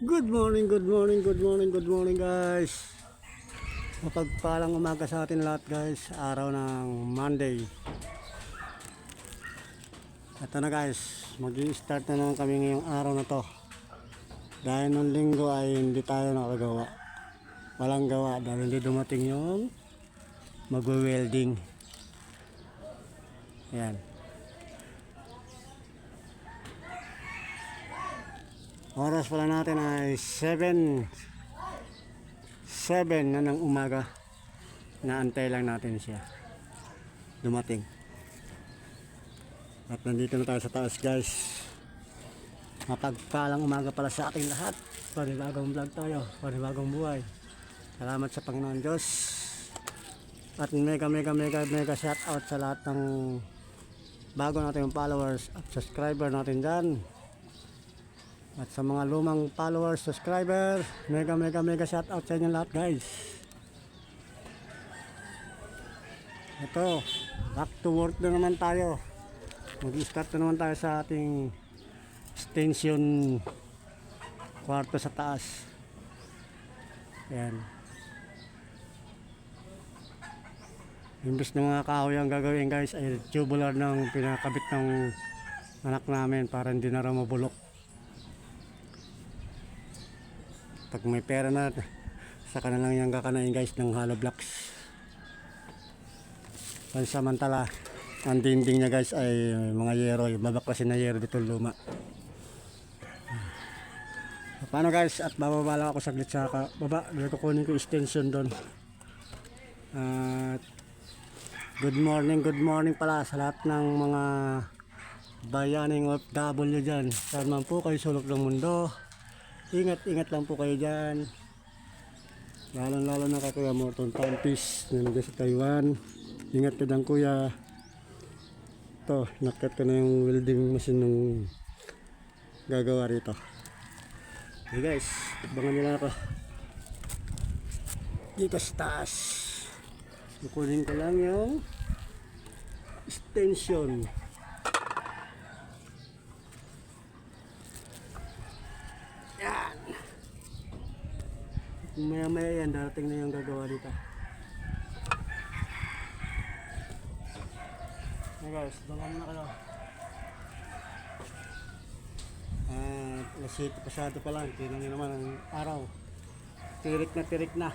Good morning, good morning, good morning, good morning guys. Mapagpalang umaga sa atin lahat guys. Araw ng Monday. Ito na guys, mag-i-start na naman kami ngayong araw na to. Dahil nung linggo ay hindi tayo nakagawa. Walang gawa dahil hindi dumating yung magwe-welding. Ayan. Oras pala natin ay 7 na ng umaga. Naantay lang natin siya dumating. At nandito na tayo sa taas guys. Mapagpalang umaga pala sa ating lahat. Panibagong vlog tayo, panibagong buhay. Salamat sa Panginoon Diyos. At mega shout out sa lahat ng bago natin yung followers at subscriber natin dyan. At sa mga lumang followers, subscriber, mega shout out sa inyo lahat guys. Ito, back to work na naman tayo. Mag-start na naman tayo sa ating extension kwarto sa taas. Ayan. Imbes na mga kahoy ang gagawin guys ay tubular ng pinakabit ng anak namin para hindi na raw mabulok. Pag may pera na, saka na lang yung kakanain guys ng hollow blocks. Pansamantala, ang dinding niya guys ay mga yero, yung babaklasin na yero dito luma. Paano guys, at bababa lang ako saglit sa baba, dahil kukunin ko extension doon. At good morning pala sa lahat ng mga bayaning OFW dyan. Saan man po kayo sulok ng mundo, ingat lang po kayo dyan. Lalo na kay Kuya Morton Tampis na nandun sa Taiwan. Ingat ka dyan kuya. Ito, nakat ko na yung welding machine ng gagawa rito. Okay guys, abangan nyo lang ako dito sa taas. Kukunin ko lang yung extension. Yan. Maya yan, darating na yung gagawa dito. Okay guys, abangan na kayo. Alas 7 pasado pa lang, tingnan nyo naman ang araw. Tirik na.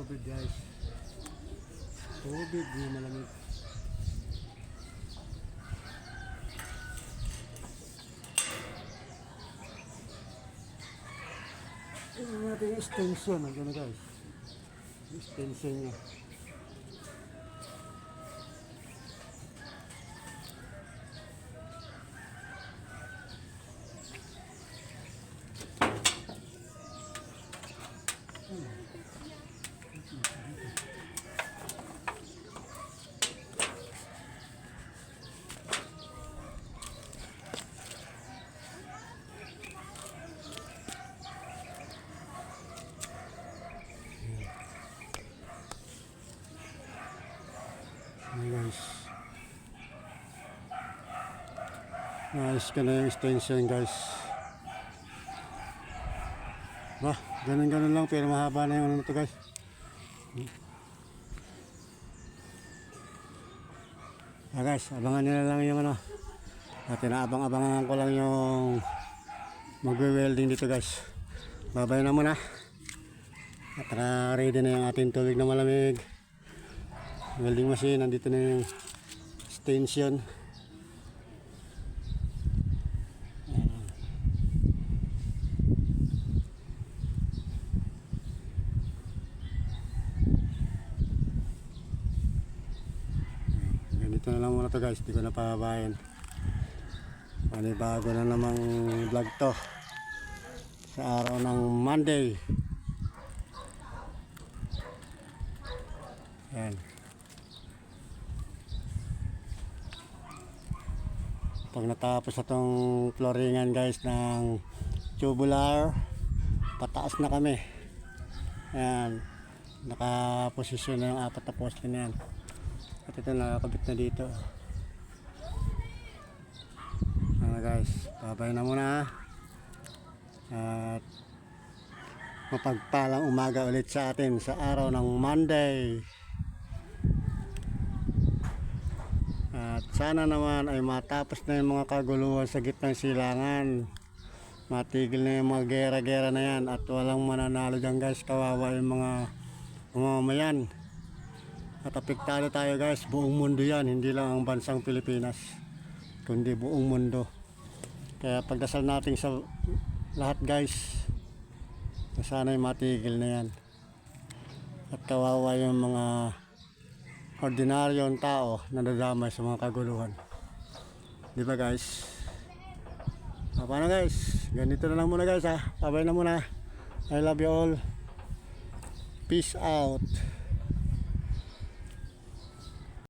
tubig guys. Tubig, di malamig. Ito natin yung extension. Nandiyan na guys. Yung extension niya. Guys, nice ka na yung extension guys. Bah, ganun lang pero mahaba na yung ano na to guys. Guys, abangan nyo na lang yung ano. At inaabang-abangan ko lang yung magwe-welding dito guys. Babay na muna. At ready na yung ating tubig na malamig. Welding machine, nandito na yung extension. Ganito na lang muna to guys, di ko na pababayan. Bago na namang vlog to sa araw ng Monday. Yan. Pag natapos na tong flooringan guys ng tubular, pataas na kami. Ayan, nakaposisyon na yung 4 na poste na yan. At ito nakakabit na dito. Ano guys, babay na muna. At mapagpalang umaga ulit sa atin sa araw ng Monday. At sana naman ay matapos na yung mga kaguluhan sa gitnang silangan. Matigil na yung mga gera-gera na yan at walang mananalo dyan guys. Kawawa yung mga mamamayan. At apektado tayo guys, buong mundo yan, hindi lang ang bansang Pilipinas, kundi buong mundo. Kaya pagdasal natin sa lahat guys, na sana'y matigil na yan. At kawawa yung mga ordinaryong tao na nadamay sa mga kaguluhan. Di ba guys? Paano guys? Ganito na lang muna guys ha. Babay na muna. I love you all. Peace out.